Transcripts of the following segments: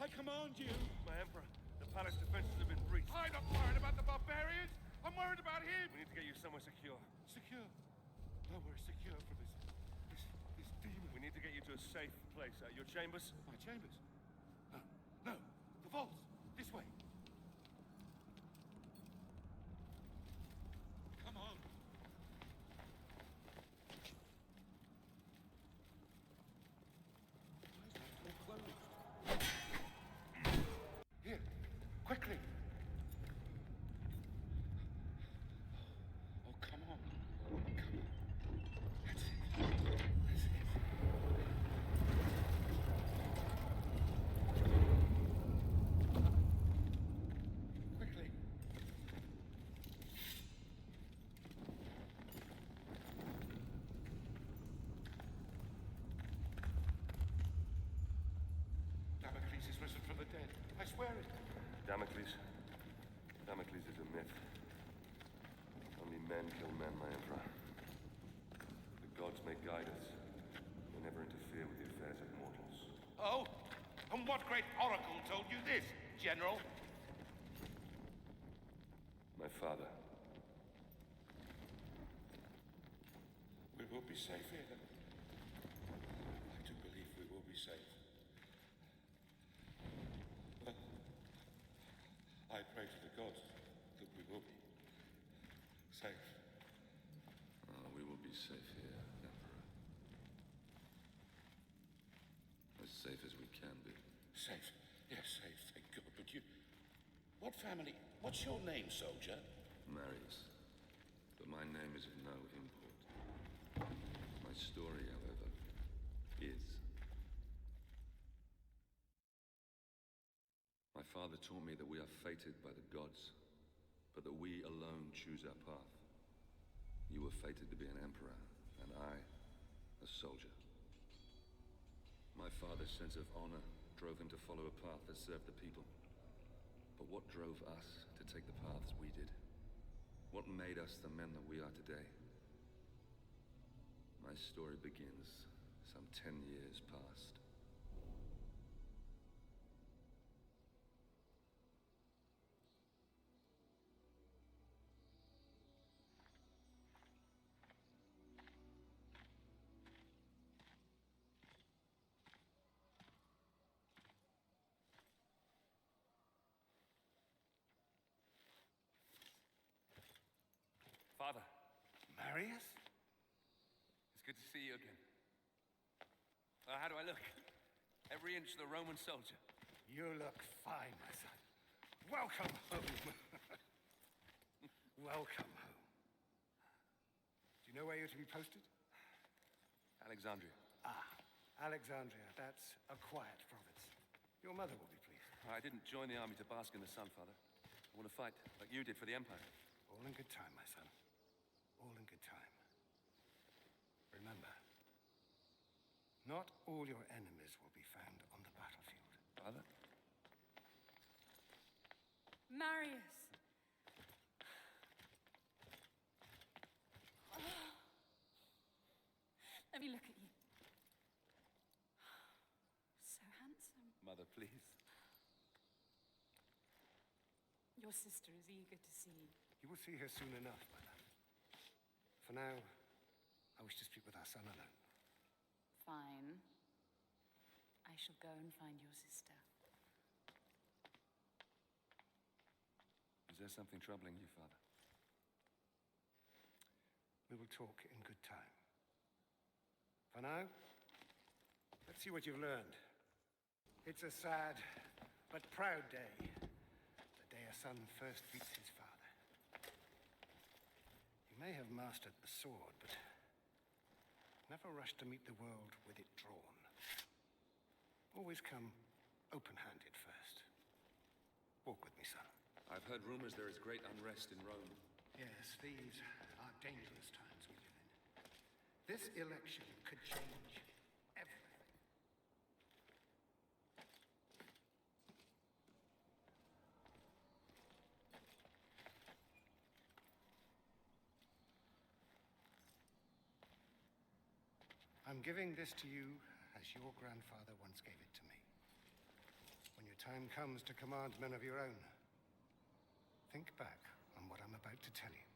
I command you! My Emperor, the palace defenses have been breached. I'm not worried about the barbarians! I'm worried about him! We need to get you somewhere secure. Secure? Nowhere secure from this demon. We need to get you to a safe place. Your chambers? My chambers? No. The vaults! This way! Come on! Why is that door closed? Here! Quickly! Oh, come on. Come on. That's it. That's it. Quickly. Damocles is risen from the dead. I swear it. Damocles? Damocles is a myth. Only men kill men, my Emperor. The gods may guide us. They never interfere with the affairs of mortals. Oh? And what great oracle told you this, General? My father. We will be safe here. I do believe we will be safe. I pray to the gods that we will be safe. We will be safe here, Emperor. As safe as we can be. Safe? Yes, safe, thank God. But you... What family... What's your name, soldier? Marius. But my name is of no import. My story, however, is. My father taught me that we are fated by the gods, but that we alone choose our path. You were fated to be an emperor, and I, a soldier. My father's sense of honor drove him to follow a path that served the people. But what drove us to take the paths we did? What made us the men that we are today? My story begins some 10 years past. Father, Marius? it's good to see you again. How do I look? Every inch the Roman soldier. You look fine, my son. Welcome home. Welcome home. Do you know where you're to be posted? Alexandria. Alexandria. That's a quiet province. Your mother will be pleased. I didn't join the army to bask in the sun, Father. I want to fight, like you did for the Empire. All in good time, my son. All in good time. Remember, not all your enemies will be found on the battlefield. Father? Marius! Let me look at you. So handsome. Mother, please. Your sister is eager to see you. You will see her soon enough, my love. For now, I wish to speak with our son alone. Fine. I shall go and find your sister. Is there something troubling you, Father? We will talk in good time. For now, let's see what you've learned. It's a sad but proud day. The day a son first beats his father. You may have mastered the sword, but never rush to meet the world with it drawn. Always come open-handed first. Walk with me, son. I've heard rumors there is great unrest in Rome. Yes, these are dangerous times we live in. This election could change everything. I'm giving this to you as your grandfather once gave it to me. When your time comes to command men of your own, think back on what I'm about to tell you.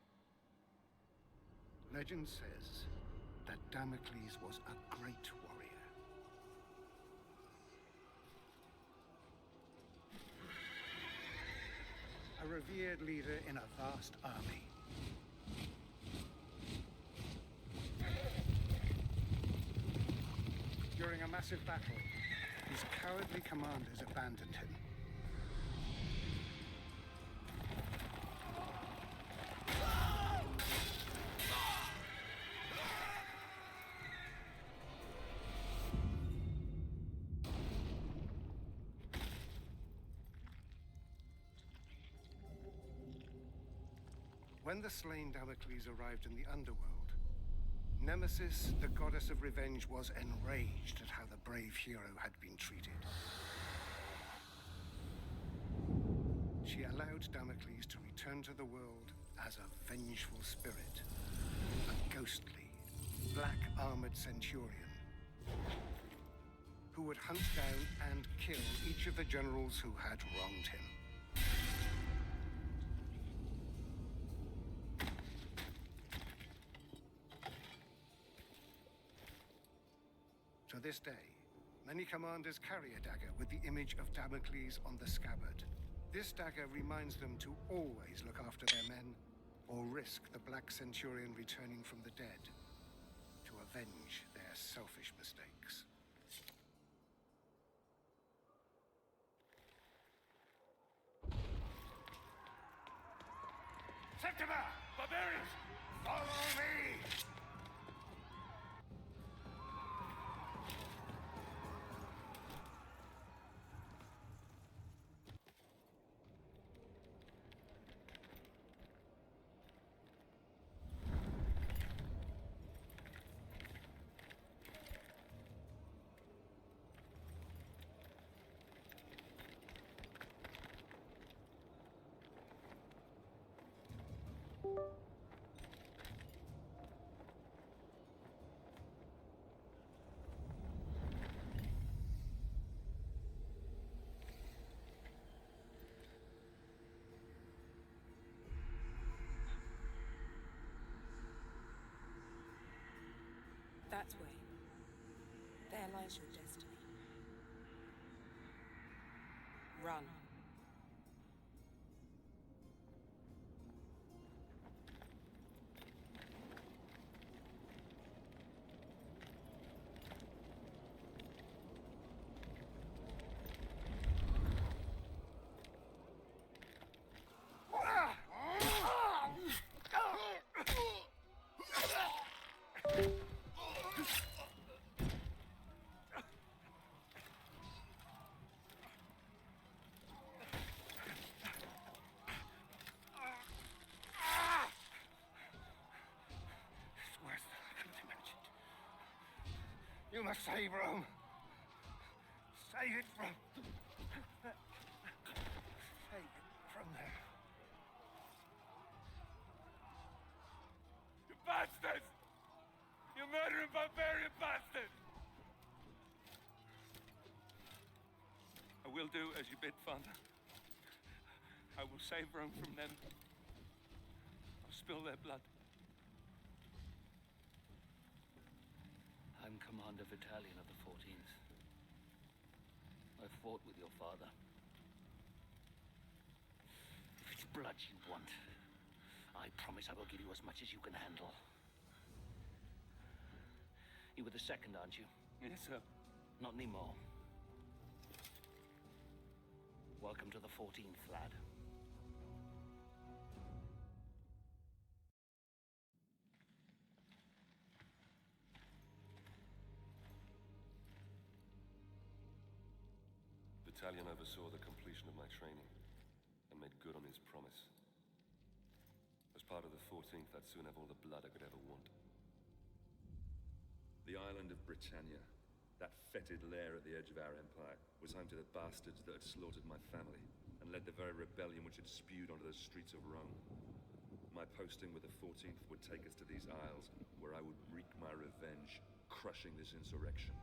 Legend says that Damocles was a great warrior. A revered leader in a vast army. During a massive battle, his cowardly commanders abandoned him. When the slain Damocles arrived in the underworld, Nemesis, the goddess of revenge, was enraged at how the brave hero had been treated. She allowed Damocles to return to the world as a vengeful spirit, a ghostly, black-armored centurion who would hunt down and kill each of the generals who had wronged him. To this day, many commanders carry a dagger with the image of Damocles on the scabbard. This dagger reminds them to always look after their men, or risk the Black Centurion returning from the dead to avenge their selfish mistakes. Septima! Barbarians! Follow me! That way. There lies your destiny. Run. You must save Rome. Save it from... Save it from there. You bastards! You murdering barbarian bastards! I will do as you bid, Father. I will save Rome from them. I'll spill their blood. I'm Commander Battalion of the 14th. I fought with your father. If it's blood you want, I promise I will give you as much as you can handle. You were the second, aren't you? Yes, sir. Not anymore. Welcome to the 14th, lad. Battalion oversaw the completion of my training and made good on his promise. As part of the 14th, I'd soon have all the blood I could ever want. The island of Britannia, that fetid lair at the edge of our empire, was home to the bastards that had slaughtered my family and led the very rebellion which had spewed onto the streets of Rome. My posting with the 14th would take us to these isles, where I would wreak my revenge, crushing this insurrection.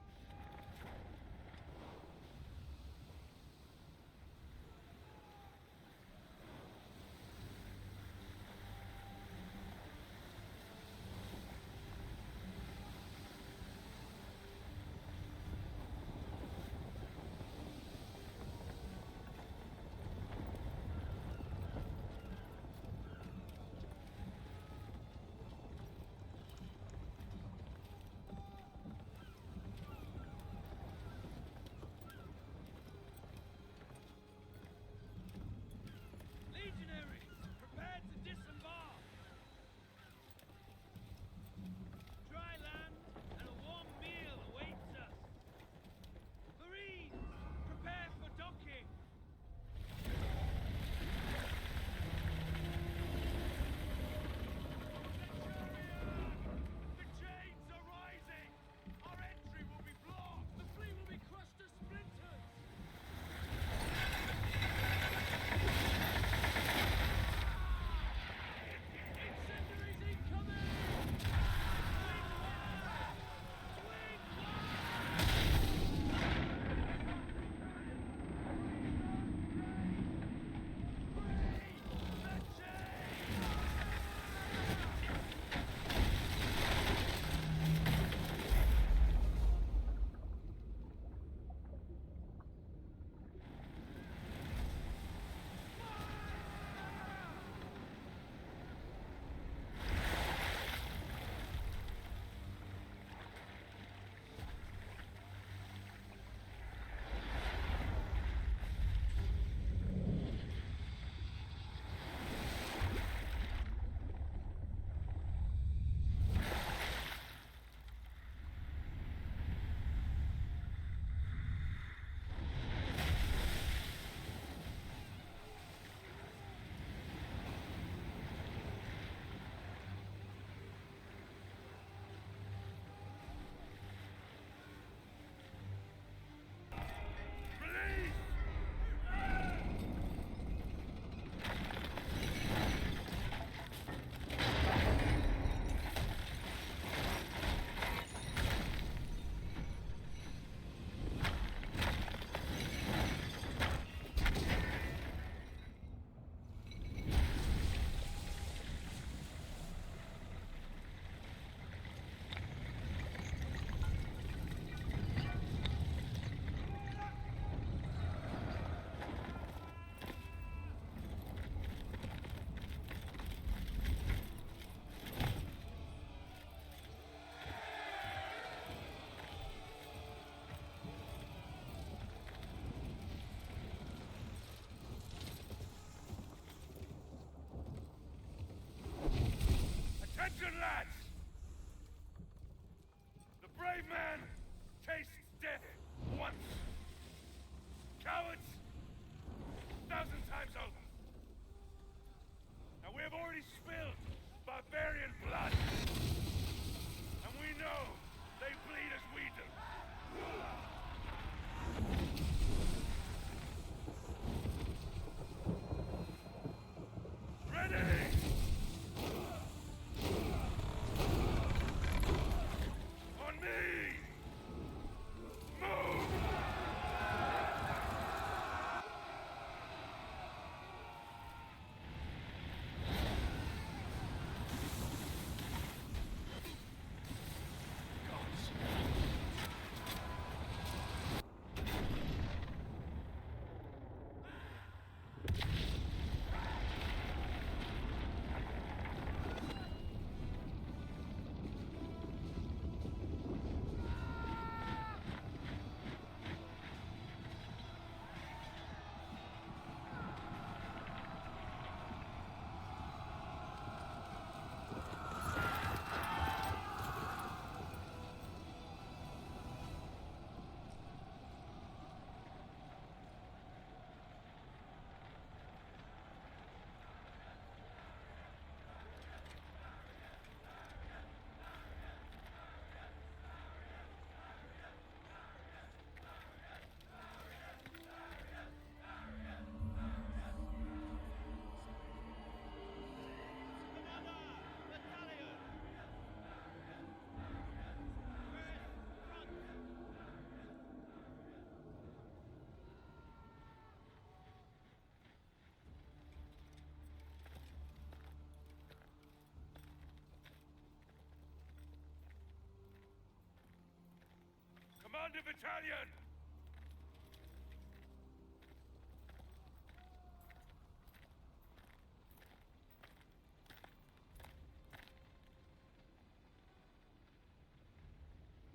Commander Battalion!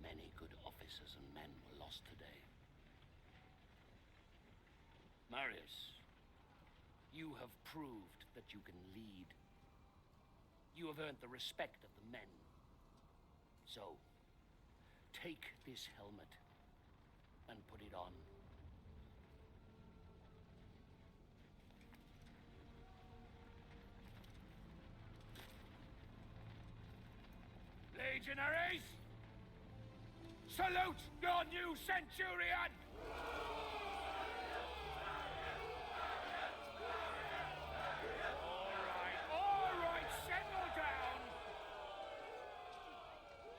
Many good officers and men were lost today. Marius, you have proved that you can lead. You have earned the respect of the men. So, take this helmet and put it on. Legionaries! Salute your new centurion! All right, settle down!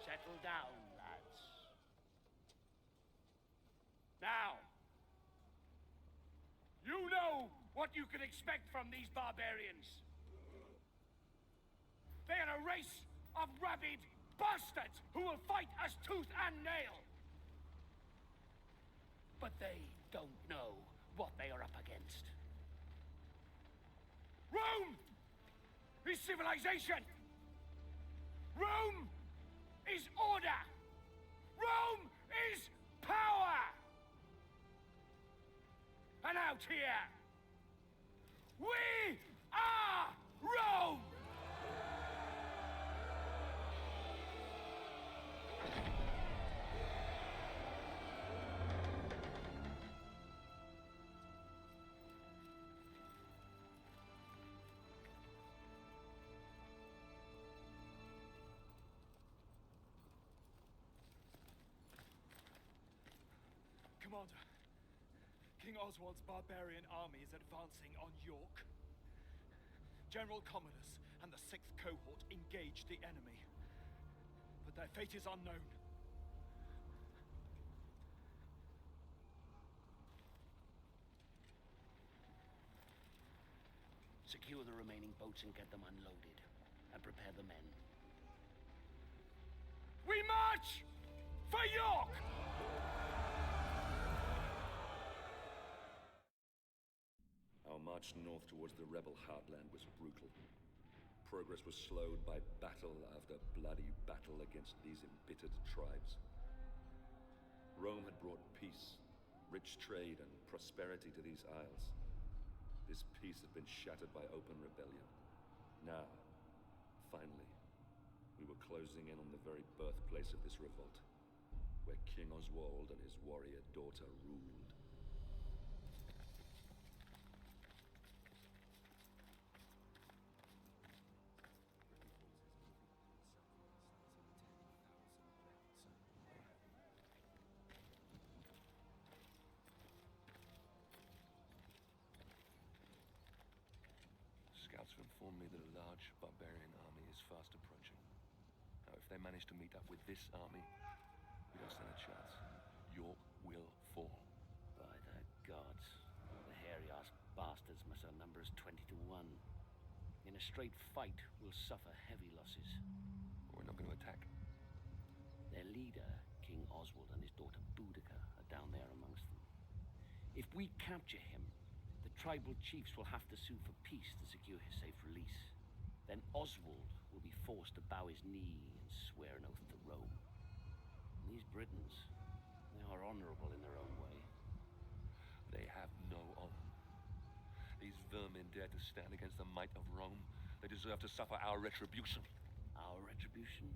Settle down, lads. Now, you know what you can expect from these barbarians. They are a race of rabid bastards who will fight us tooth and nail. But they don't know what they are up against. Rome is civilization. Rome is order. Rome is power. And out here, we are Rome! Commander, King Oswald's barbarian army is advancing on York. General Commodus and the 6th Cohort engaged the enemy, but their fate is unknown. Secure the remaining boats and get them unloaded, and prepare the men. We march for York! Our march north towards the rebel heartland was brutal. Progress was slowed by battle after bloody battle against these embittered tribes. Rome had brought peace, rich trade, and prosperity to these isles. This peace had been shattered by open rebellion. Now, finally, we were closing in on the very birthplace of this revolt, where King Oswald and his warrior daughter ruled. Scouts have informed me that a large barbarian army is fast approaching. Now, if they manage to meet up with this army, we don't stand a chance. York will fall. By the gods, the hairy-ass bastards must outnumber us 20 to 1. In a straight fight, we'll suffer heavy losses. We're not going to attack. Their leader, King Oswald, and his daughter Boudica are down there amongst them. If we capture him, the tribal chiefs will have to sue for peace to secure his safe release. Then Oswald will be forced to bow his knee and swear an oath to Rome. And these Britons, they are honorable in their own way. They have no honor. These vermin dare to stand against the might of Rome. They deserve to suffer our retribution. Our retribution?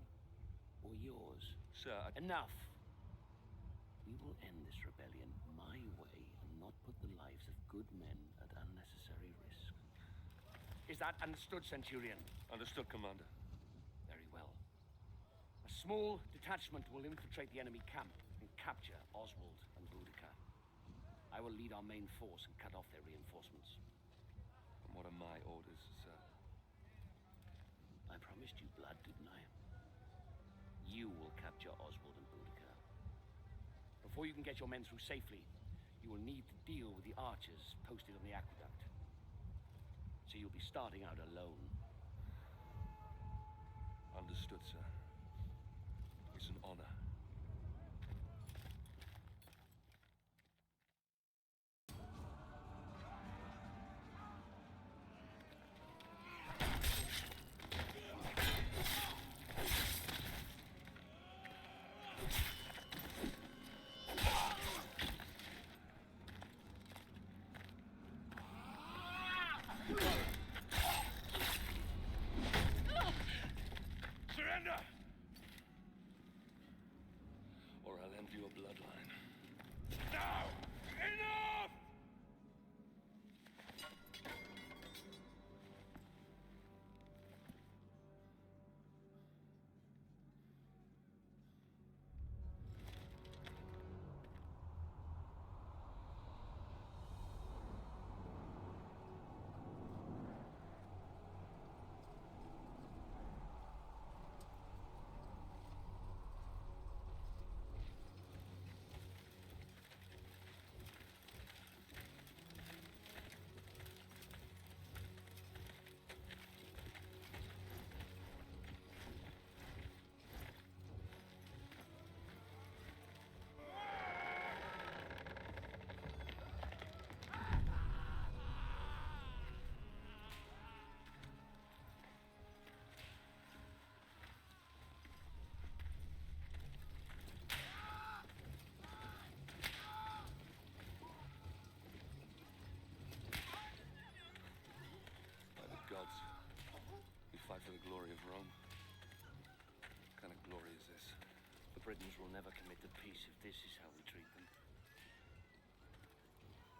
Or yours? Sir, Enough! We will end this rebellion my way and not put the lives of good men at unnecessary risk. Is that understood, Centurion? Understood, Commander. Very well. A small detachment will infiltrate the enemy camp and capture Oswald and Boudica. I will lead our main force and cut off their reinforcements. And what are my orders, sir? I promised you blood, didn't I? You will capture Oswald and Boudica. Before you can get your men through safely, you will need to deal with the archers posted on the aqueduct. So you'll be starting out alone. Understood, sir. It's an honor. Britons will never commit to peace if this is how we treat them.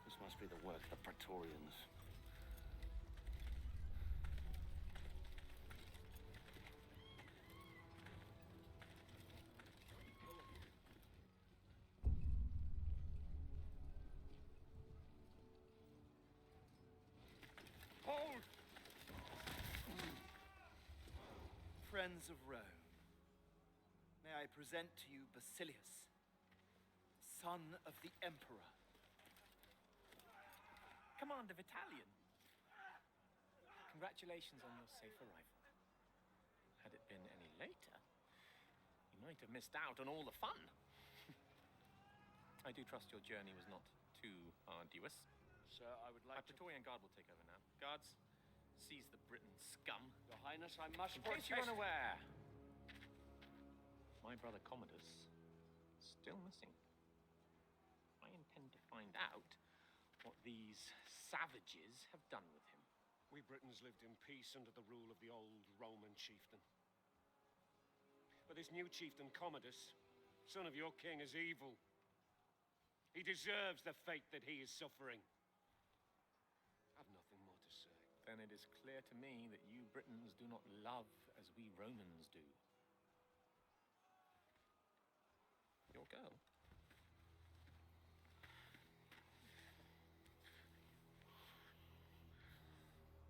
This must be the work of the Praetorians. Hold! Friends of Rome, may I present to you Basilius, son of the Emperor. Commander Battalion. Congratulations on your safe arrival. Had it been any later, you might have missed out on all the fun. I do trust your journey was not too arduous. Sir, I would My like to... Praetorian Guard will take over now. Guards, seize the Briton scum. Your Highness, I must In case protest... you're unaware, my brother Commodus still missing. I intend to find out what these savages have done with him. We Britons lived in peace under the rule of the old Roman chieftain. But this new chieftain, Commodus, son of your king, is evil. He deserves the fate that he is suffering. I've nothing more to say. Then it is clear to me that you Britons do not love as we Romans do. Your girl.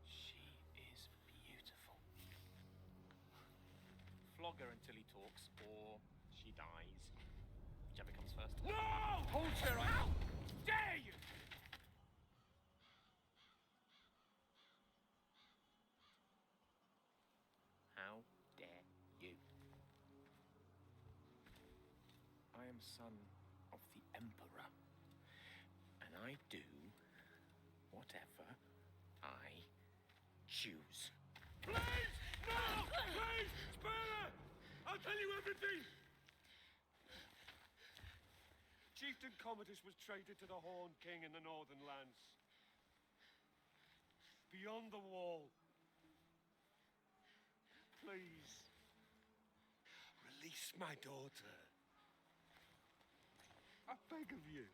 She is beautiful. Flog her until he talks, or she dies. Whichever comes first. No! Hold her! How dare you! How dare you? I am son of the Emperor, and I do whatever I choose. Please! No! Please! Spare her! I'll tell you everything! Chieftain Commodus was traded to the Horned King in the northern lands. Beyond the wall. Please. Release my daughter. I beg of you.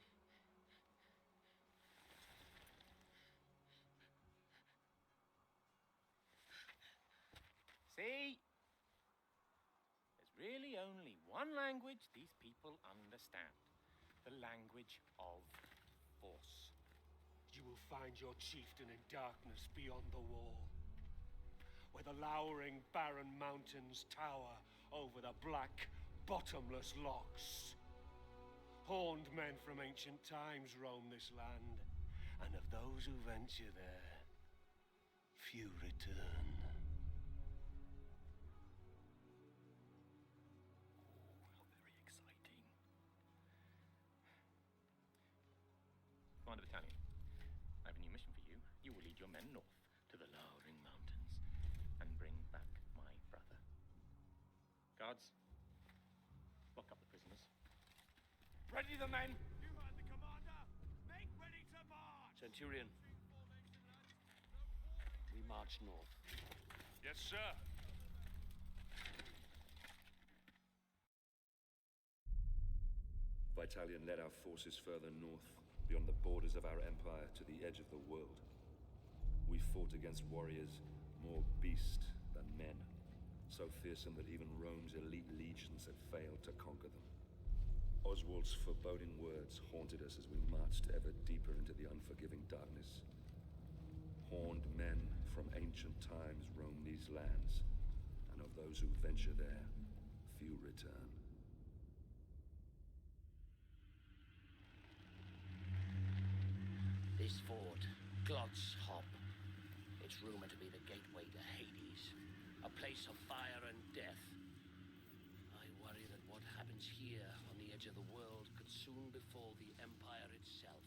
See? There's really only one language these people understand. The language of force. You will find your chieftain in darkness beyond the wall, where the lowering barren mountains tower over the black, bottomless locks. Horned men from ancient times roam this land, and of those who venture there, few return. How very exciting. Commander Battalion, I have a new mission for you. You will lead your men north to the lowering mountains and bring back my brother. Guards, lock up the prisoners. Ready the men! You heard the commander! Make ready to march! Centurion, we march north. Yes, sir. Vitalian led our forces further north, beyond the borders of our empire to the edge of the world. We fought against warriors more beast than men, so fearsome that even Rome's elite legions had failed to conquer them. Oswald's foreboding words haunted us as we marched ever deeper into the unforgiving darkness. Horned men from ancient times roam these lands, and of those who venture there, few return. This fort, Glod's Hop. It's rumored to be the gateway to Hades, a place of fire and death. I worry that what happens here on the edge of the world could soon befall the Empire itself.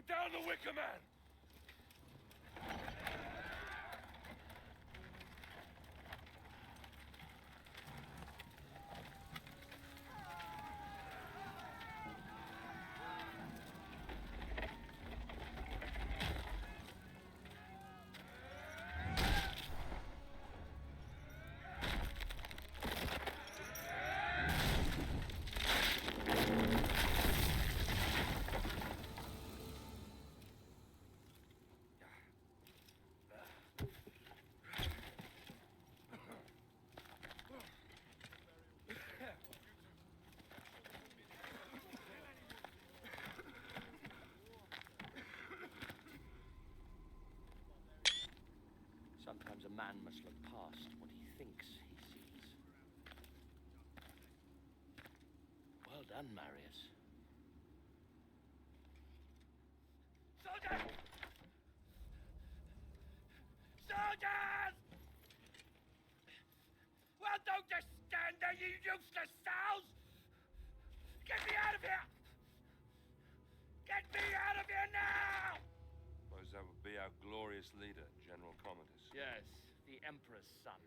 down the Wicker Man! Sometimes a man must look past what he thinks he sees. Well done, Marius. Soldiers! Soldiers! Well, don't just stand there, you useless sows! Get me out of here! Get me out of here now! Suppose that would be our glorious leader, General Commodus. Yes, the Emperor's son.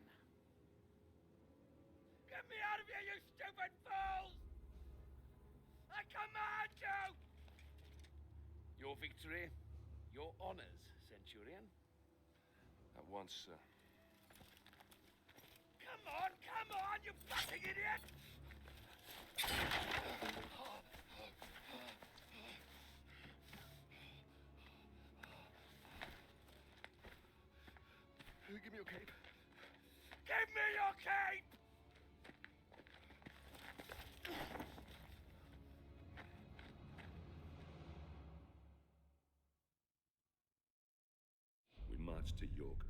Get me out of here, you stupid fools! I command you! Your victory, your honors, Centurion. At once, sir. Come on, you fucking idiot! Give me your cape. Give me your cape! We marched to York.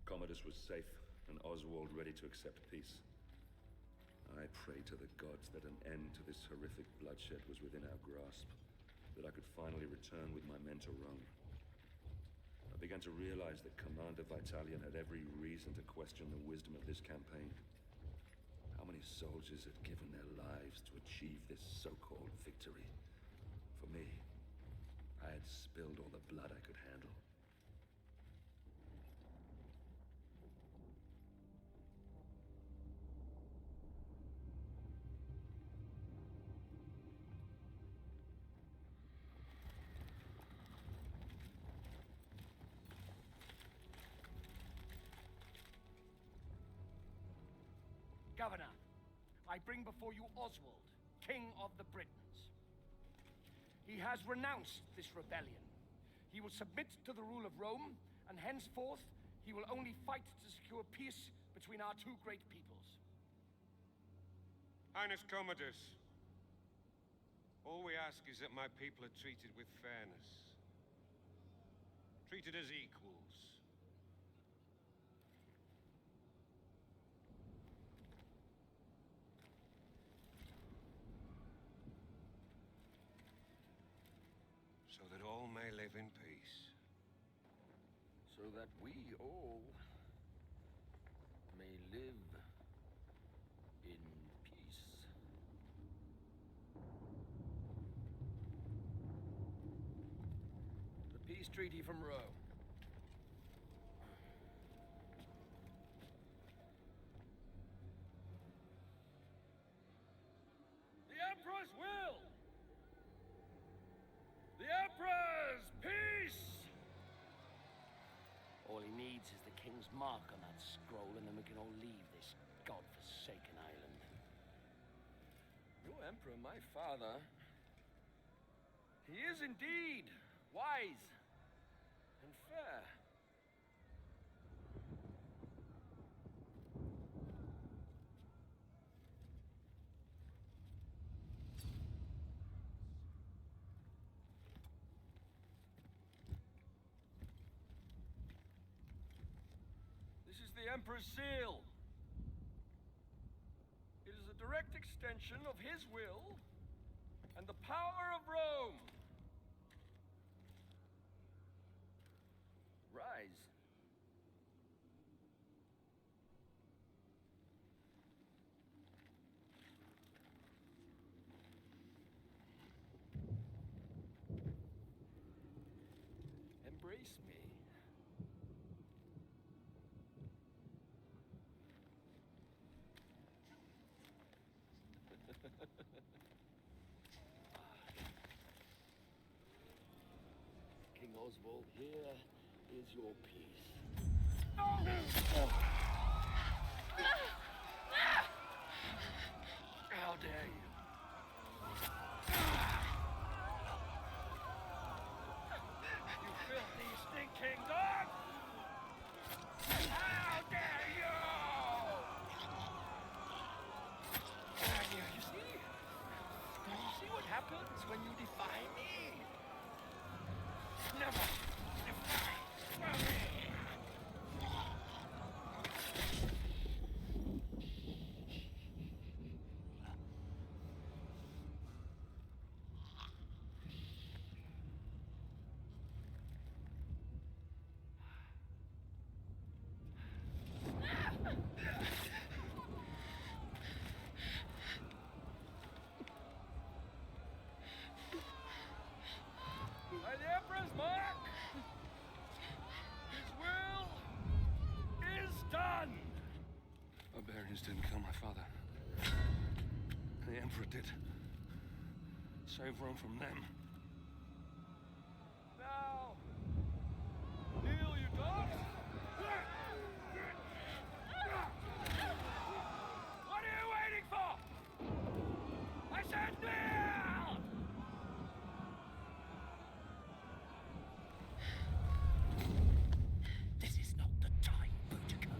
Commodus was safe, and Oswald ready to accept peace. I prayed to the gods that an end to this horrific bloodshed was within our grasp, that I could finally return with my men to Rome. I began to realize that Commander Vitalian had every reason to question the wisdom of this campaign. How many soldiers had given their lives to achieve this so-called victory? For me, I had spilled all the blood I could handle. Governor, I bring before you Oswald, King of the Britons. He has renounced this rebellion. He will submit to the rule of Rome, and henceforth he will only fight to secure peace between our two great peoples. Highness Commodus, all we ask is that my people are treated with fairness. Treated as equals. So that all may live in peace. So that we all may live in peace. The peace treaty from Rome. The Emperor's will! The Emperor's peace! All he needs is the king's mark on that scroll, and then we can all leave this godforsaken island. Your emperor, my father, he is indeed wise and fair. This is the Emperor's seal. It is a direct extension of his will and the power of Rome. Rise. release me. King Oswald, here is your peace. How dare you? You filthy, stinking dog! How dare you! You see? You see what happens when you defy me? Never defy me! By the Emperor's mark, his will is done. Barbarians didn't kill my father. The Emperor did. Save Rome from them. Now, kneel, you dogs! What are you waiting for? I said kneel! This is not the time, Boudica.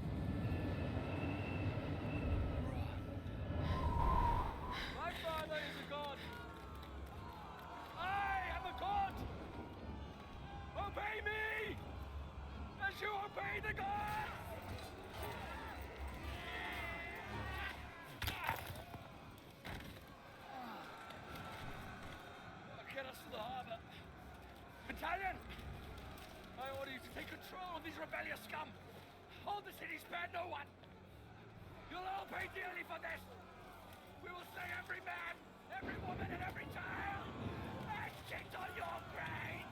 My father is a god. I am a god. Obey me, as you obey the gods. Get us to the harbor. Battalion! I order you to take control of these rebellious scum. Hold the city, spare no one. You'll all pay dearly for this. We will slay every man, every woman, and every child. And shit on your grave.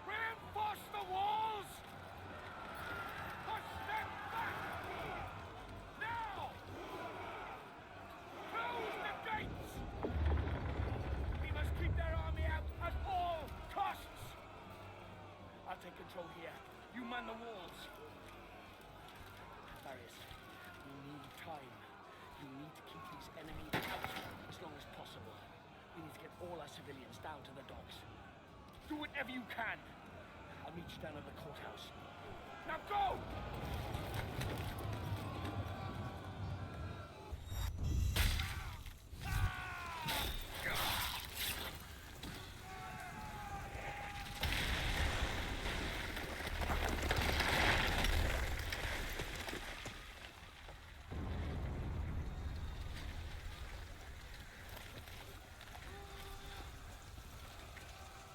Reinforce the walls. Push them back. Now. Close the gates! We must keep their army out at all costs! I'll take control here. You man the walls. Marius, we need time. You need to keep these enemies out as long as possible. We need to get all our civilians down to the docks. Do whatever you can. I'll meet you down at the courthouse. Now go!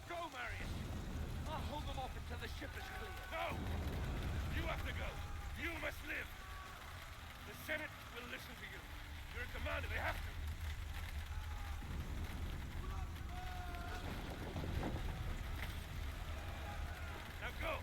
Go, Marius! I'll hold them off until the ship is clear. No! You have to go. You must live. The Senate will listen to you. You're a commander. They have to. Now go!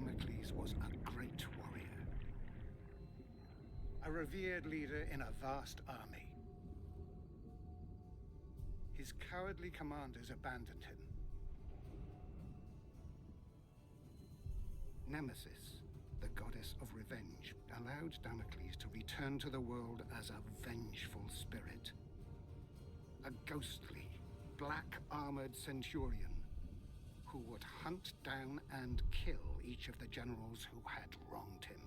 Damocles was a great warrior, a revered leader in a vast army. His cowardly commanders abandoned him. Nemesis, the goddess of revenge, allowed Damocles to return to the world as a vengeful spirit. A ghostly, black-armored centurion who would hunt down and kill each of the generals who had wronged him.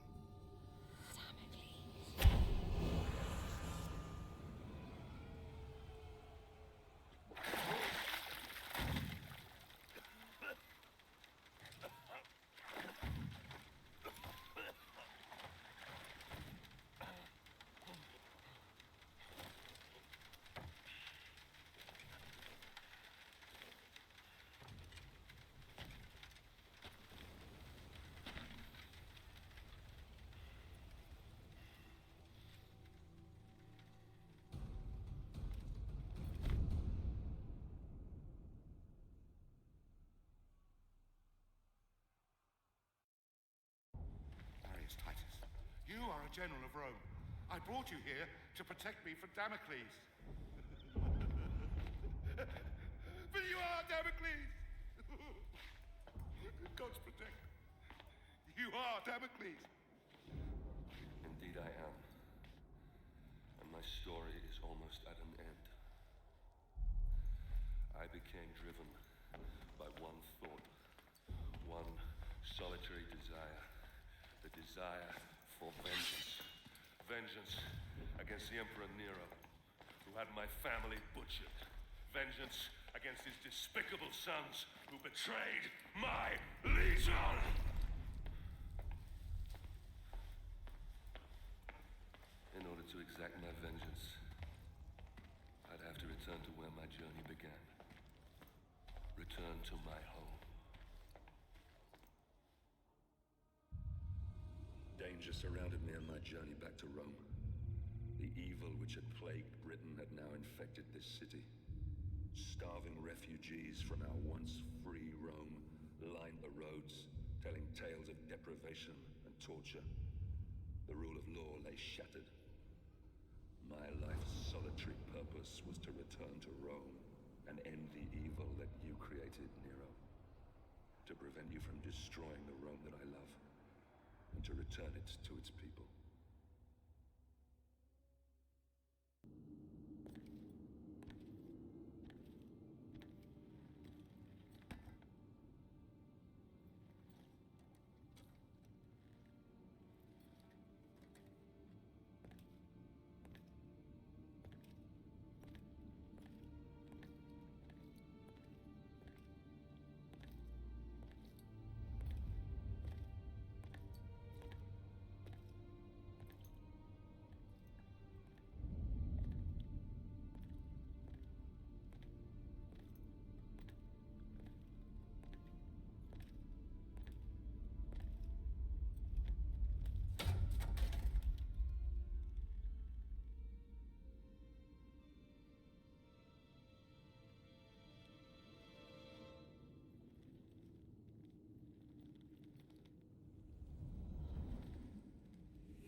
Marius Titus, you are a general of Rome. I brought you here to protect me from Damocles. But you are Damocles! God's protector. You are Damocles. Indeed I am. And my story is almost at an end. I became driven by one thought, one solitary desire. The desire for vengeance. Vengeance against the Emperor Nero, who had my family butchered. Vengeance against his despicable sons, who betrayed my legion! In order to exact my vengeance, I'd have to return to where my journey began. Return to my home. Danger surrounded me on my journey back to Rome. The evil which had plagued Britain had now infected this city. Starving refugees from our once free Rome lined the roads, telling tales of deprivation and torture. The rule of law lay shattered. My life's solitary purpose was to return to Rome and end the evil that you created, Nero. To prevent you from destroying the Rome that I love, and to return it to its people.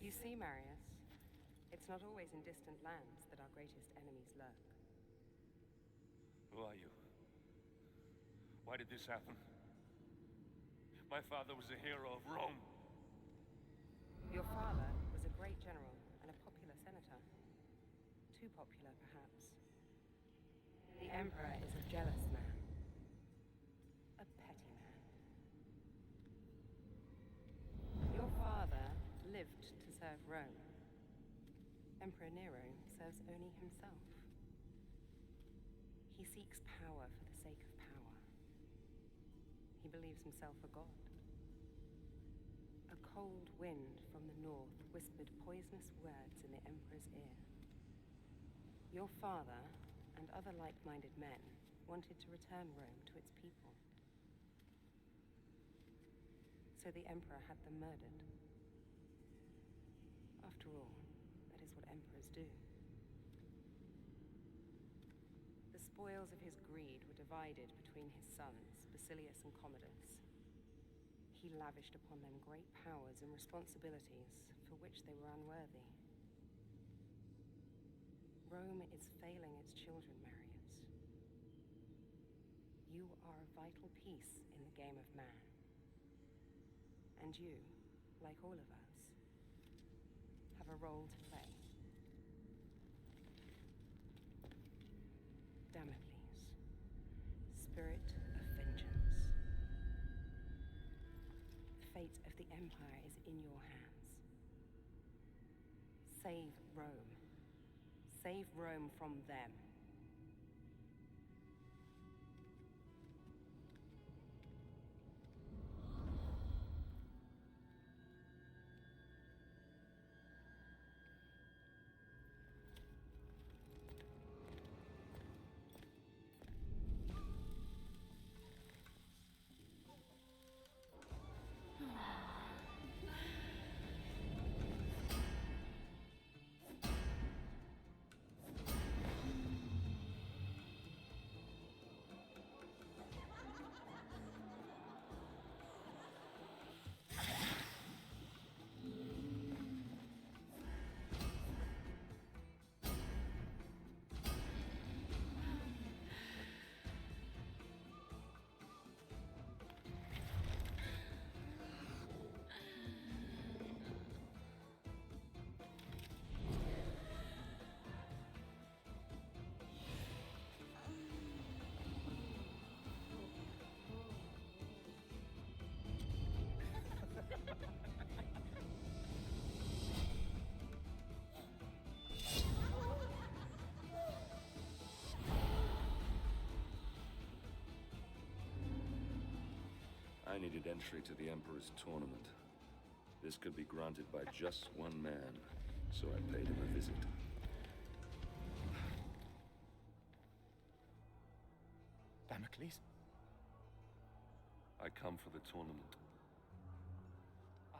You see, Marius, it's not always in distant lands that our greatest enemies lurk. Who are you? Why did this happen? My father was a hero of Rome. Your father was a great general and a popular senator. Too popular, perhaps. The Emperor is a jealous man. A petty man. Your father lived to serve Rome. Emperor Nero serves only himself. He seeks power for the sake of power. He believes himself a god. A cold wind from the north whispered poisonous words in the Emperor's ear. Your father and other like-minded men wanted to return Rome to its people. So the Emperor had them murdered. After all, that is what emperors do. The spoils of his greed were divided between his sons, Basilius and Commodus. He he lavished upon them great powers and responsibilities for which they were unworthy. Rome is failing its children, Marius. You are a vital piece in the game of man. And you, like all of us, have a role to play. Damocles, spirit of vengeance. The fate of the Empire is in your hands. Save Rome. Save Rome from them. I needed entry to the Emperor's tournament. This could be granted by just one man, so I paid him a visit. Damocles? I come for the tournament.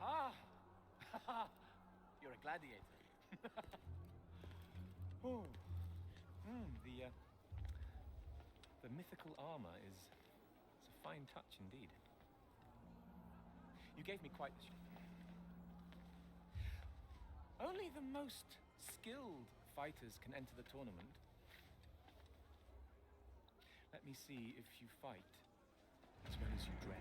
Ah! You're a gladiator. Oh. The mythical armor is it's a fine touch indeed. You gave me quite the show. Only the most skilled fighters can enter the tournament. Let me see if you fight as well as you dress.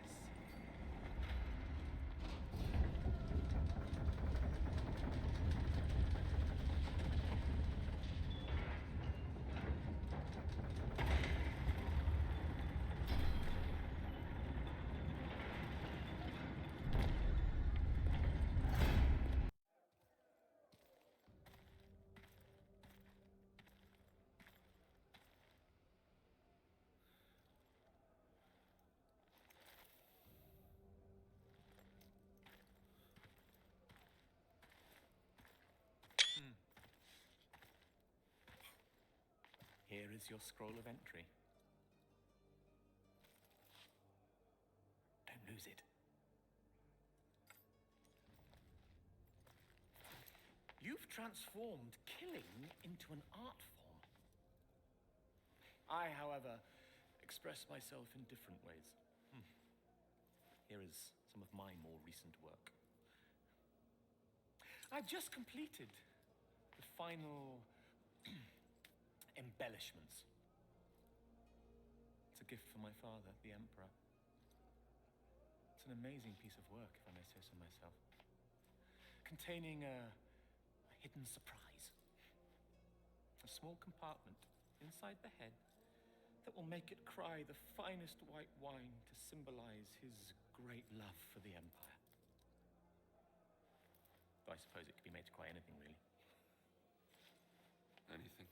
Here is your scroll of entry. Don't lose it. You've transformed killing into an art form. I, however, express myself in different ways. Here is some of my more recent work. I've just completed the final embellishments. It's a gift for my father, the Emperor. It's an amazing piece of work, if I may say so myself. Containing a hidden surprise. A small compartment inside the head that will make it cry the finest white wine to symbolize his great love for the Empire. Though I suppose it could be made to cry anything, really. Anything?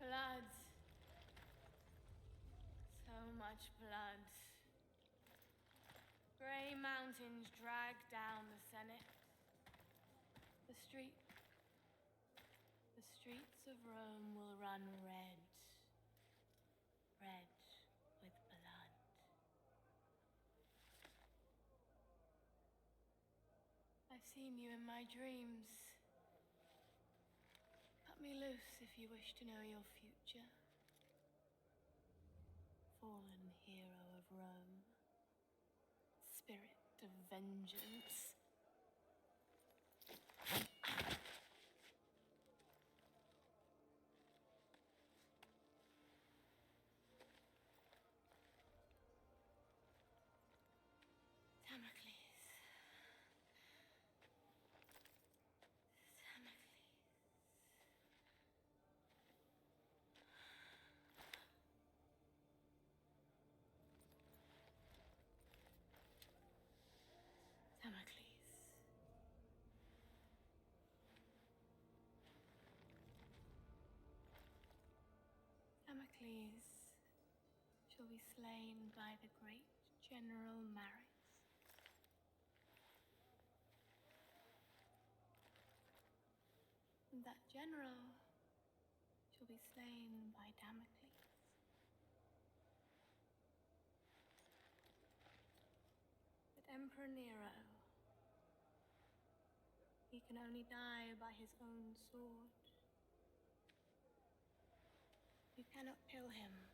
Blood. So much blood. Grey mountains drag down the Senate. The streets of Rome will run red. Red with blood. I've seen you in my dreams. Cut me loose if you wish to know your future. Fallen hero of Rome. Spirit of vengeance. Damocles. Damocles. Damocles shall be slain by the great General Marius. And that general shall be slain by Damocles. But Emperor Nero, he can only die by his own sword. You cannot kill him.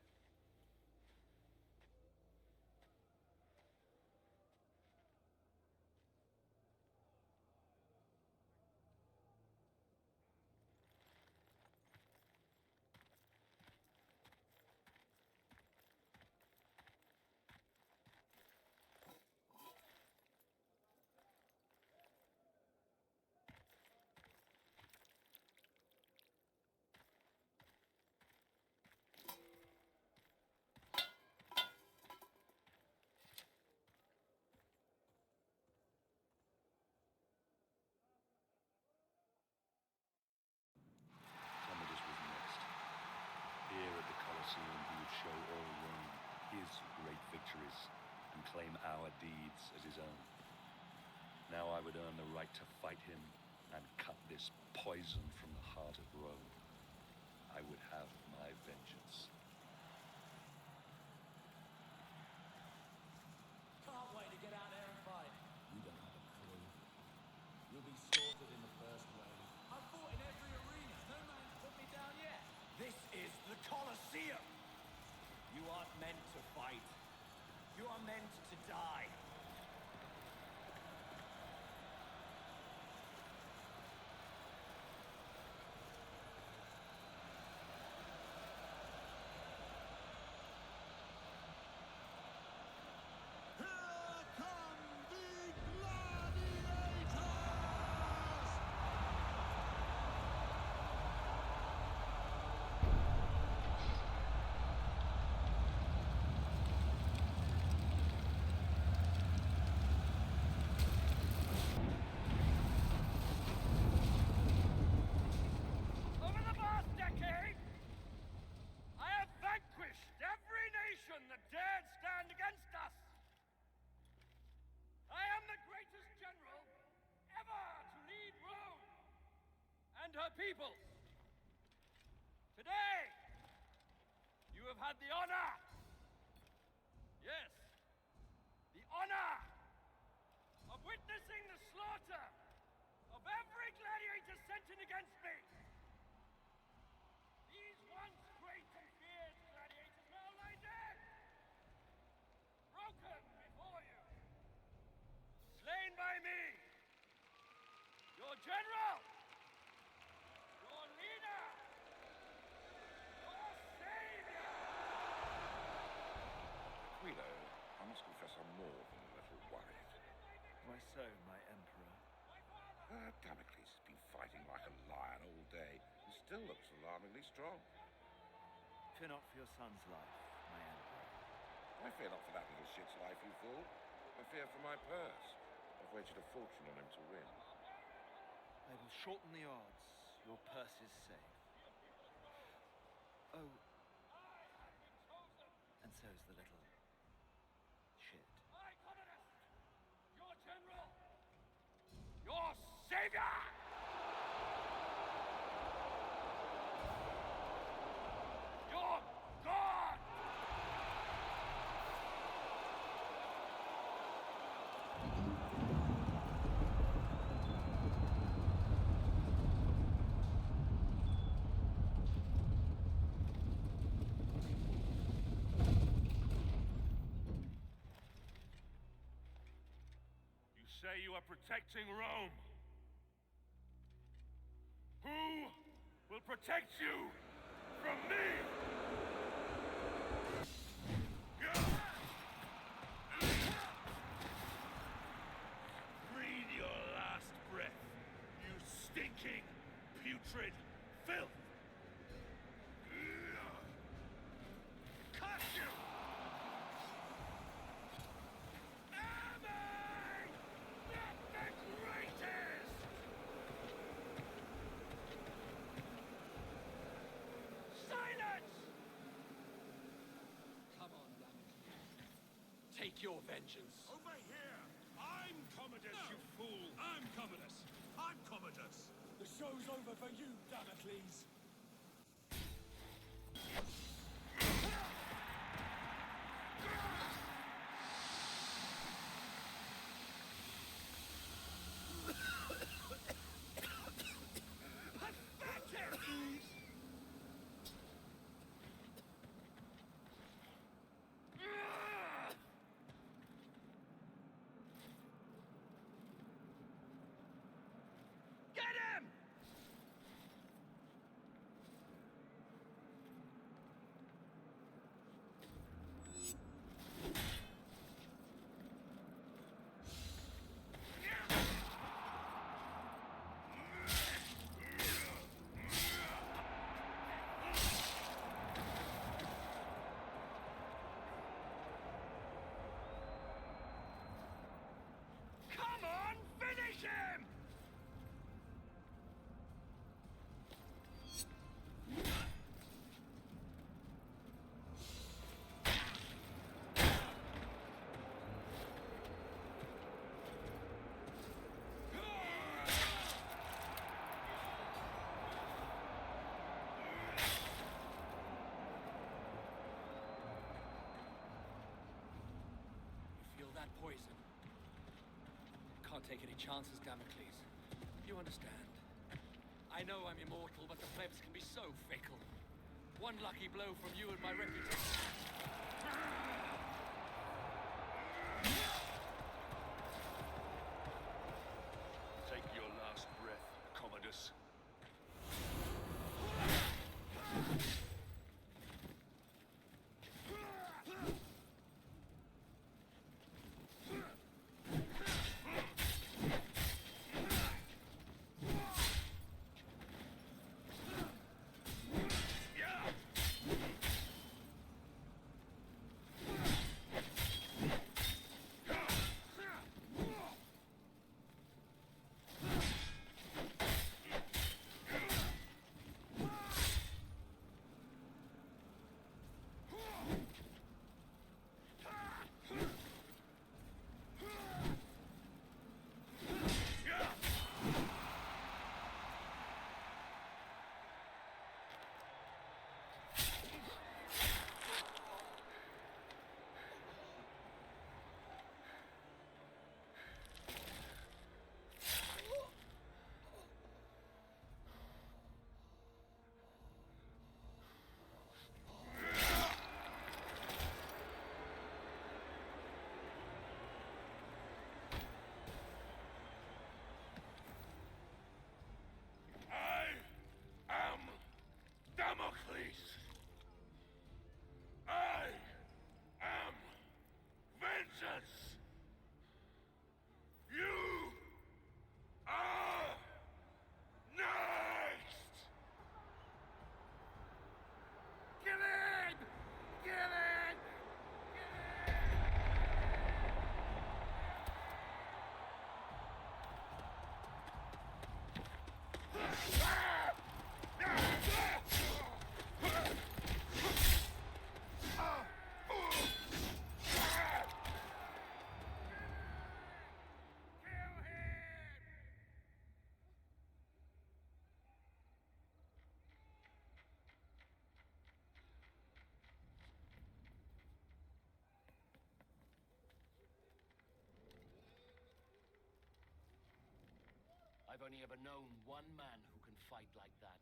Commodus was next. Here at the Colosseum, he would show all Rome his great victories and claim our deeds as his own. Now I would earn the right to fight him and cut this poison from the heart of Rome. I would have my vengeance. Can't wait to get out there and fight. You don't have a clue. You'll be slaughtered in the first wave. I've fought in every arena. No man's put me down yet. This is the Colosseum. You aren't meant to fight. You are meant to die. Over the past decade, I have vanquished every nation that dared stand against us. I am the greatest general ever to lead Rome and her peoples. Today, you have had the honor, yes, the honor of witnessing the slaughter of every gladiator sent in against me. These once great and feared gladiators now lie dead, broken before you, slain by me, your general, your leader, your savior. Guido, I must confess I'm more than a little worried. Why so, my emperor? Damocles has been fighting like a lion all day and still looks alarmingly strong. Fear not for your son's life, my emperor. I fear not for that little shit's life, you fool. I fear for my purse. I've wagered a fortune on him to win. I will shorten the odds. Your purse is safe. Oh. And so is the little shit. I, Commodus, your general, your savior! say you are protecting Rome. Who will protect you from me? Breathe your last breath, you stinking, putrid filth! Cut you! Am I not the greatest? Silence! Come on, Damocles. Take your vengeance. Over here! I'm Commodus, you fool! I'm Commodus! I'm Commodus! The show's over for you, Damocles! Get him! Come on, finish him! Feel that poison? Can't take any chances, Damocles. You understand? I know I'm immortal, but the plebs can be so fickle. One lucky blow from you and my reputation. Take your last breath, Commodus. Damocles! I am vengeance! You are next! Kill him! Kill him! I've only ever known one man who can fight like that.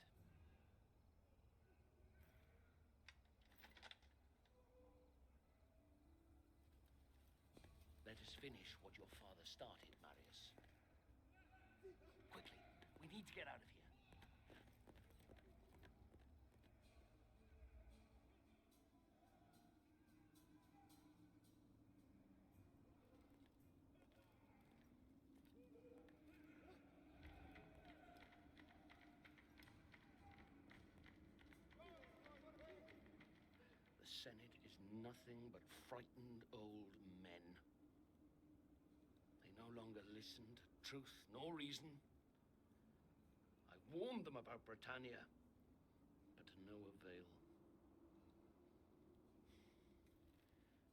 Let us finish what your father started, Marius. Quickly, we need to get out of here. The Senate is nothing but frightened old men. They no longer listen to truth nor reason. I warned them about Britannia, but to no avail.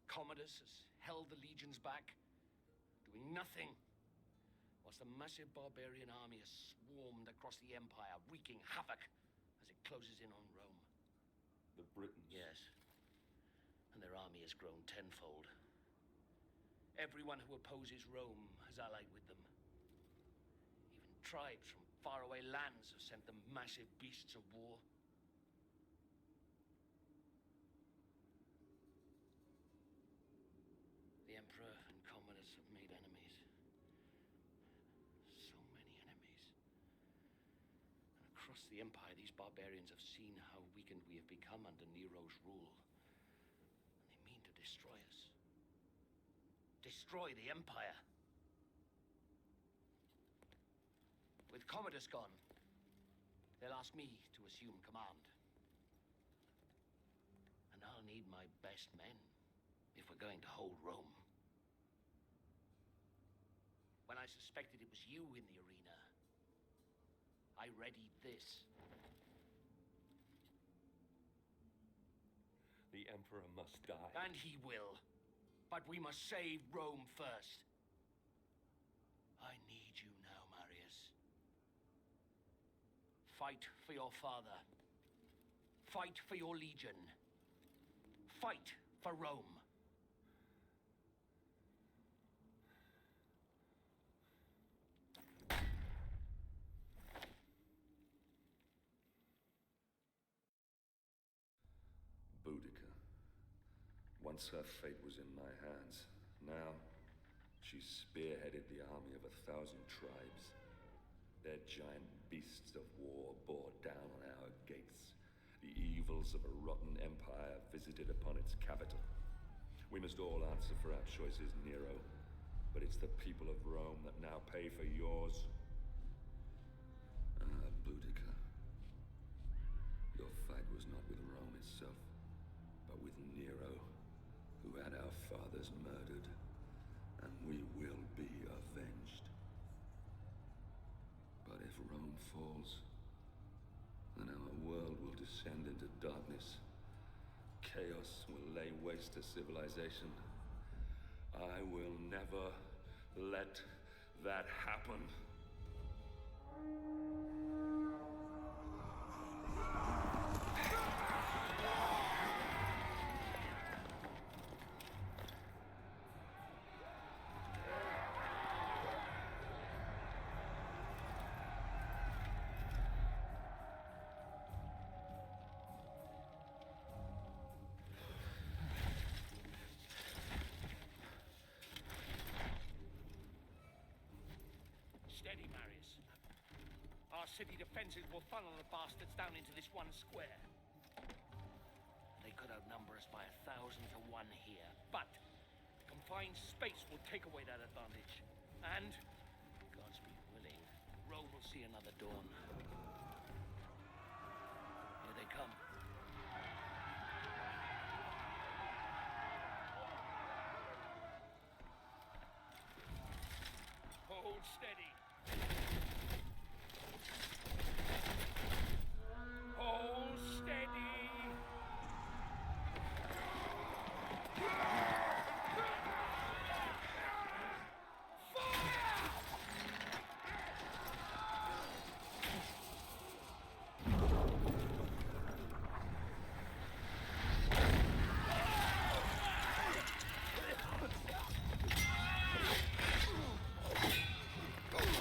Commodus has held the legions back, doing nothing, whilst a massive barbarian army has swarmed across the Empire, wreaking havoc as it closes in on Rome. The Britons? Yes. And their army has grown tenfold. Everyone who opposes Rome has allied with them. Even tribes from faraway lands have sent them massive beasts of war. The Emperor and Commodus have made enemies. So many enemies. And across the Empire, these barbarians have seen how weakened we have become under Nero's rule. Destroy us. Destroy the Empire. With Commodus gone, they'll ask me to assume command. And I'll need my best men if we're going to hold Rome. When I suspected it was you in the arena, I readied this. The Emperor must die. And he will. But we must save Rome first. I need you now, Marius. Fight for your father. Fight for your legion. Fight for Rome. Boudica. Once her fate was in my hands. Now, she spearheaded the army of 1,000 tribes. Their giant beasts of war bore down on our gates. The evils of a rotten empire visited upon its capital. We must all answer for our choices, Nero. But it's the people of Rome that now pay for yours. Ah, Boudica. Your fight was not with Rome itself, but with Nero, who had our fathers murdered, and we will be avenged. But if Rome falls, then our world will descend into darkness. Chaos will lay waste to civilization. I will never let that happen. Steady, Marius. Our city defenses will funnel the bastards down into this one square. They could outnumber us by 1,000 to 1 here, but the confined space will take away that advantage. And, God's be willing, Rome will see another dawn. Here they come. Hold steady. Hold steady. Fire!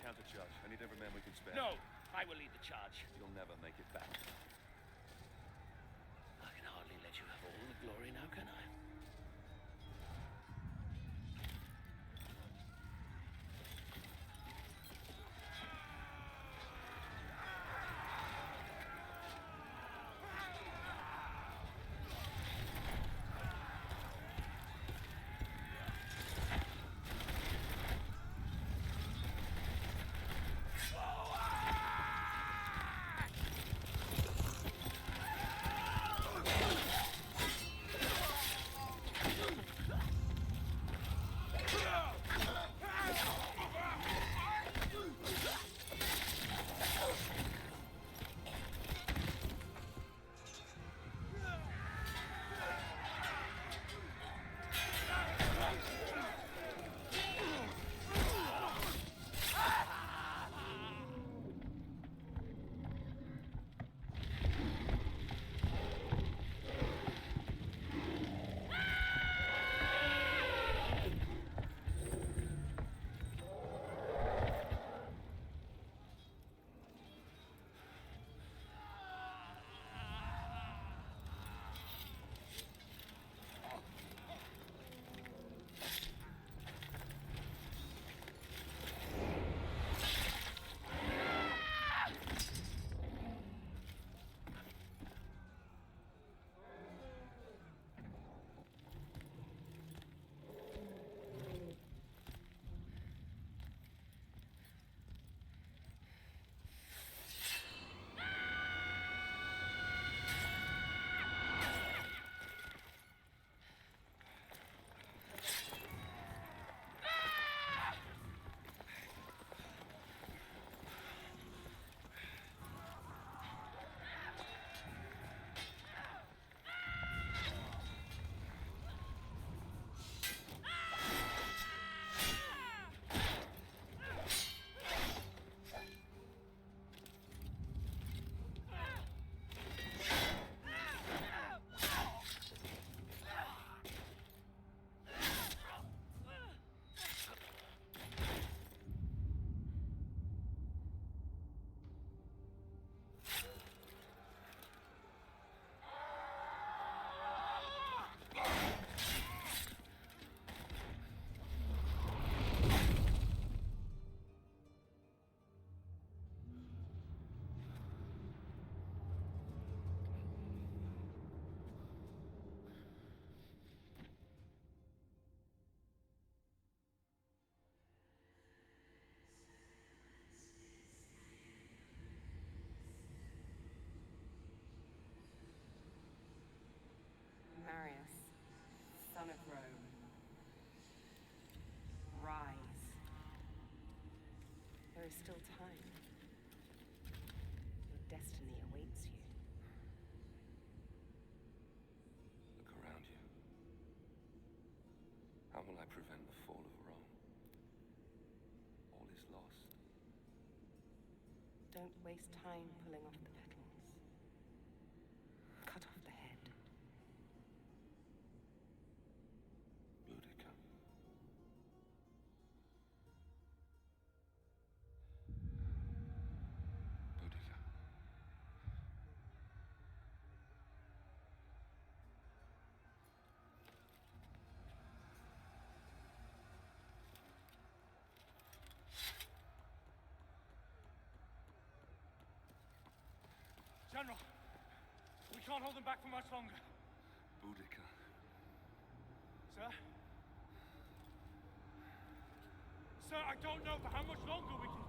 countercharge. I need every man we can spare. No! I will lead the charge. You'll never make it back. I can hardly let you have all the glory now, can I? Marius, son of Rome. Rise. There is still time. Your destiny awaits you. Look around you. How will I prevent the fall of Rome? All is lost. Don't waste time pulling off the petals. Cut off the head. Boudica. Boudica. General, we can't hold them back for much longer. Boudica. Sir? Sir, I don't know for how much longer we can...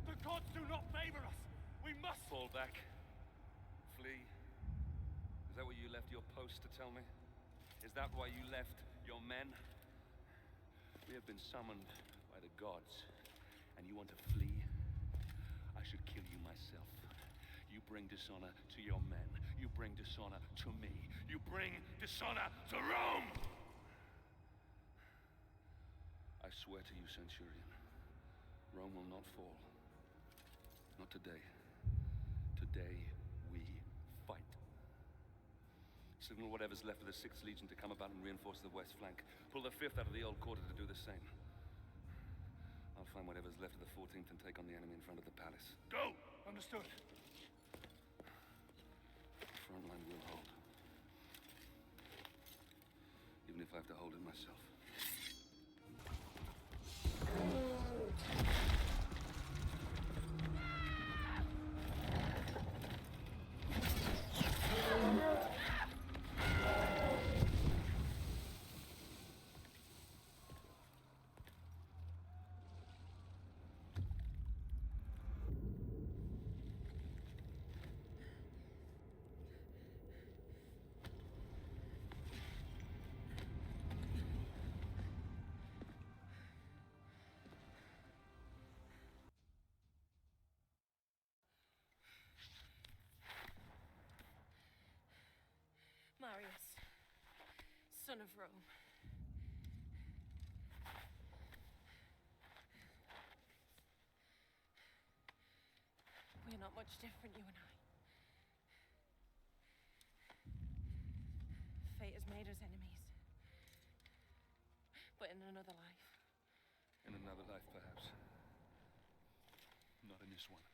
The gods do not favor us. We must... Fall back. Flee. Is that what you left your post to tell me? Is that why you left your men? We have been summoned by the gods, and you want to flee? I should kill you myself. You bring dishonor to your men. You bring dishonor to me. You bring dishonor to Rome! I swear to you, Centurion, Rome will not fall. Not today. Today, we fight. Signal whatever's left of the 6th Legion to come about and reinforce the west flank. Pull the 5th out of the old quarter to do the same. I'll find whatever's left of the 14th and take on the enemy in front of the palace. Go! Understood. The front line will hold. Even if I have to hold it myself. Marius, son of Rome. We're not much different, you and I. Fate has made us enemies. But in another life. In another life, perhaps. Not in this one.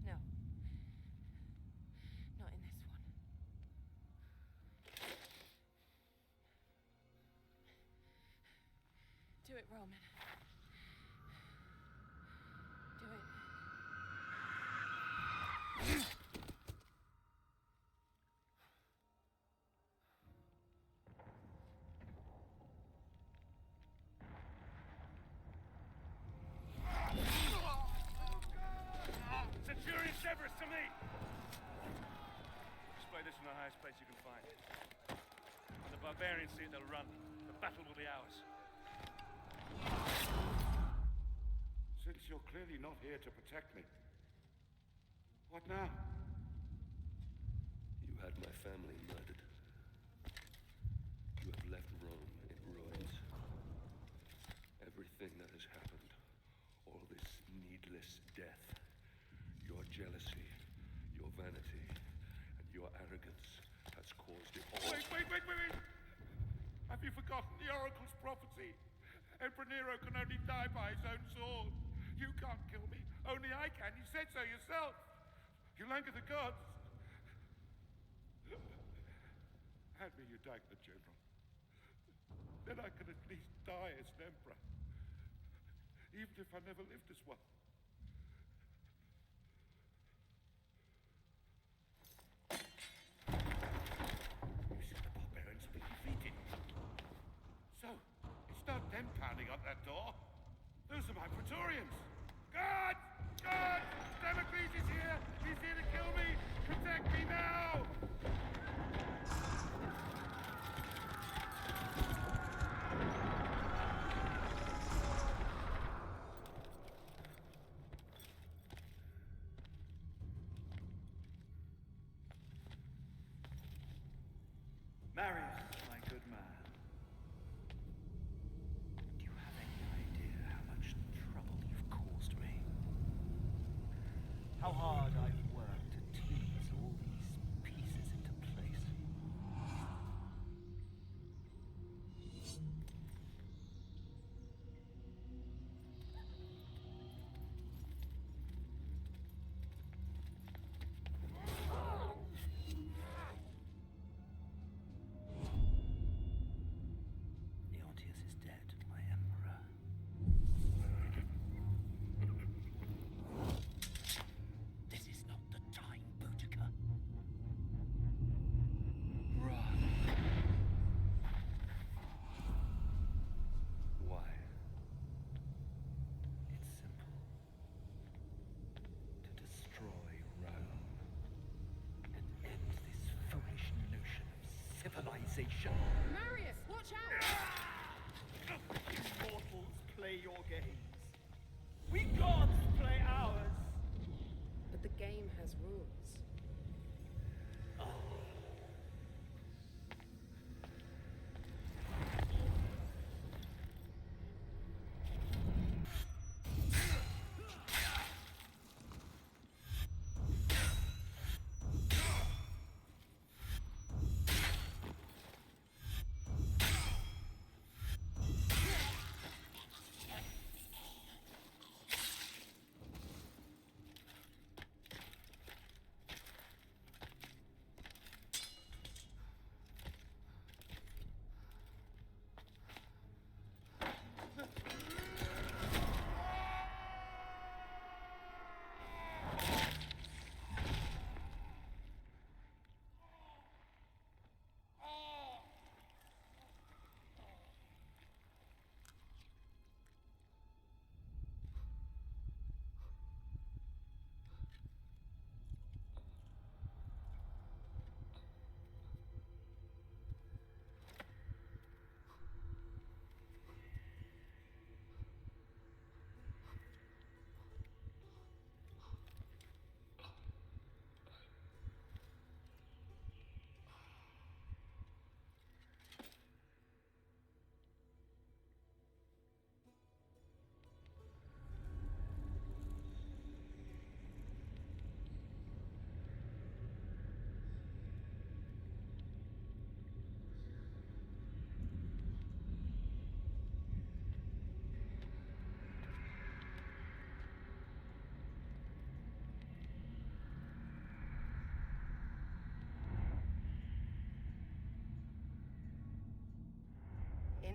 No. Not in this one. Do it, Roman. Do it. Centurion Severus, to me! Display this in the highest place you can find. When the barbarians see it, they'll run. The battle will be ours. Since you're clearly not here to protect me, what now? You had my family murdered. You have left Rome in ruins. Everything that has happened, all this needless death, your jealousy, your vanity, and your arrogance has caused it all. Wait! Have you forgotten the Oracle's prophecy? Emperor Nero can only die by his own sword. You can't kill me. Only I can. You said so yourself. You anger the gods. Hand me your dagger, General. Then I can at least die as an emperor. Even if I never lived as one. You said the barbarians will be defeated. So, it's not them pounding up that door. Those are my Praetorians. God! Damocles is here! He's here to kill me! Protect me now! Marius, my good man. Do you have any idea how much trouble you've caused me? How hard I've worked to tease all these pieces into place. Leontius is dead, my emperor. This is not the time, Boudica. Run. Why? It's simple. To destroy Rome and end this foolish notion of civilization. Marius, watch out! You mortals play your games. We gods play ours. But the game has rules.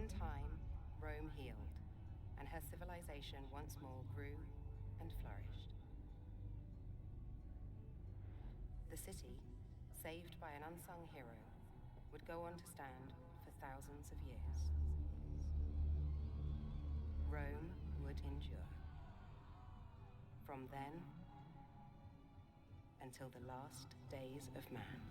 In time, Rome healed, and her civilization once more grew and flourished. The city, saved by an unsung hero, would go on to stand for thousands of years. Rome would endure. From then until the last days of man.